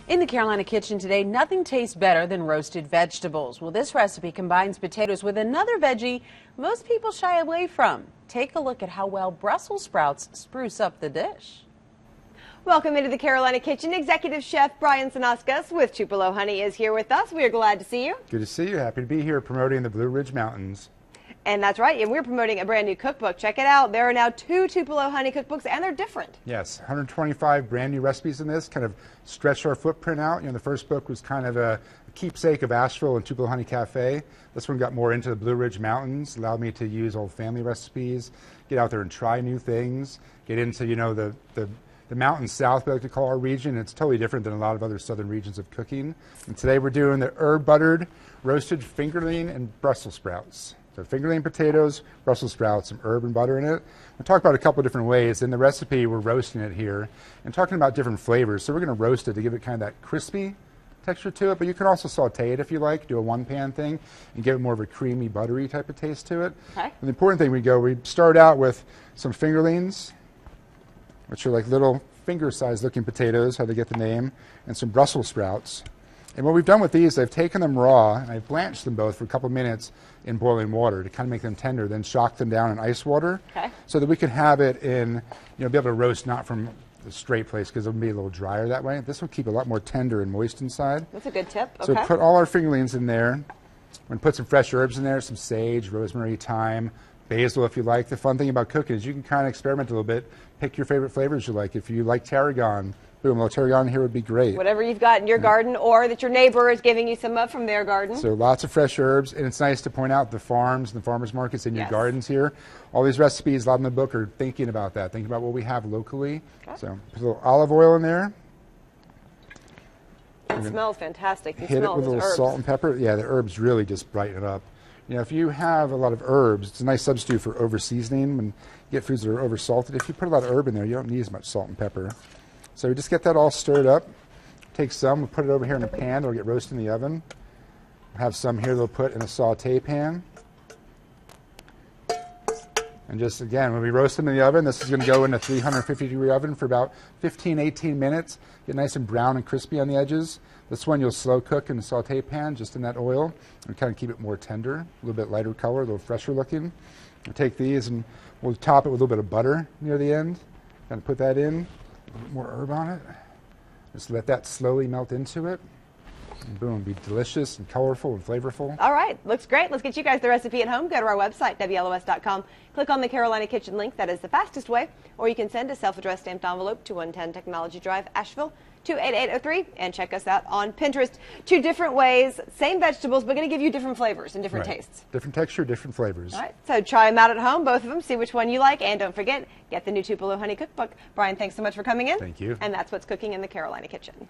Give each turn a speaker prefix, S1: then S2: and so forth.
S1: In the Carolina kitchen today, nothing tastes better than roasted vegetables. Well, this recipe combines potatoes with another veggie most people shy away from. Take a look at how well Brussels sprouts spruce up the dish.
S2: Welcome into the Carolina kitchen. Executive Chef Brian Sonokus with Tupelo Honey is here with us. We are glad to see you.
S3: Good to see you. Happy to be here promoting the Blue Ridge Mountains.
S2: And that's right, and we're promoting a brand new cookbook. Check it out. There are now 2 Tupelo Honey cookbooks, and they're different.
S3: Yes, 125 brand new recipes in this, kind of stretched our footprint out. You know, the first book was kind of a keepsake of Asheville and Tupelo Honey Cafe. This one got more into the Blue Ridge Mountains, allowed me to use old family recipes, get out there and try new things, get into, you know, the mountain south, we like to call our region. It's totally different than a lot of other southern regions of cooking. And today we're doing the herb buttered roasted fingerling and Brussels sprouts. So fingerling potatoes, Brussels sprouts, some herb and butter in it. We'll talk about a couple of different ways. In the recipe, we're roasting it here and talking about different flavors. So we're going to roast it to give it kind of that crispy texture to it, but you can also saute it if you like, do a one-pan thing and give it more of a creamy, buttery type of taste to it. Okay. And the important thing, we start out with some fingerlings, which are like little finger-sized looking potatoes, how they get the name, and some Brussels sprouts. And what we've done with these, I've taken them raw and I've blanched them both for a couple of minutes in boiling water to kind of make them tender, then shock them down in ice water, okay, so that we can have it in, you know, be able to roast not from the straight place because it'll be a little drier that way. This will keep a lot more tender and moist inside.
S2: That's a good tip.
S3: So okay, put all our fingerlings in there. We're going to put some fresh herbs in there, some sage, rosemary, thyme, basil if you like. The fun thing about cooking is you can kind of experiment a little bit, pick your favorite flavors you like. If you like tarragon, boom, a little tarragon here would be great.
S2: Whatever you've got in your garden or that your neighbor is giving you some of from their garden.
S3: So lots of fresh herbs, and it's nice to point out the farms and the farmers markets in your gardens here. All these recipes, a lot in the book are thinking about that, thinking about what we have locally. Okay. So put a little olive oil in there.
S2: It smells fantastic.
S3: Hit it with a little salt and pepper. Yeah, the herbs really just brighten it up. You know, if you have a lot of herbs, it's a nice substitute for over-seasoning when you get foods that are over-salted. If you put a lot of herb in there, you don't need as much salt and pepper. So we just get that all stirred up. Take some, we'll put it over here in a pan. It'll get roasted in the oven. We'll have some here they'll put in a saute pan. And just again, when we roast them in the oven, this is going to go in a 350-degree oven for about 15, 18 minutes. Get nice and brown and crispy on the edges. This one you'll slow cook in the saute pan, just in that oil, and kind of keep it more tender, a little bit lighter color, a little fresher looking. We'll take these and we'll top it with a little bit of butter near the end. Kind of put that in. A little more herb on it. Just let that slowly melt into it. And boom, be delicious and colorful and flavorful.
S2: All right, looks great. Let's get you guys the recipe at home. Go to our website, WLOS.com. Click on the Carolina Kitchen link. That is the fastest way. Or you can send a self-addressed stamped envelope to 110 Technology Drive, Asheville, 28803. And check us out on Pinterest. 2 different ways, same vegetables, but going to give you different flavors and different tastes.
S3: Different texture, different flavors.
S2: All right, so try them out at home, both of them. See which one you like. And don't forget, get the new Tupelo Honey Cookbook. Brian, thanks so much for coming in.
S3: Thank you.
S2: And that's what's cooking in the Carolina Kitchen.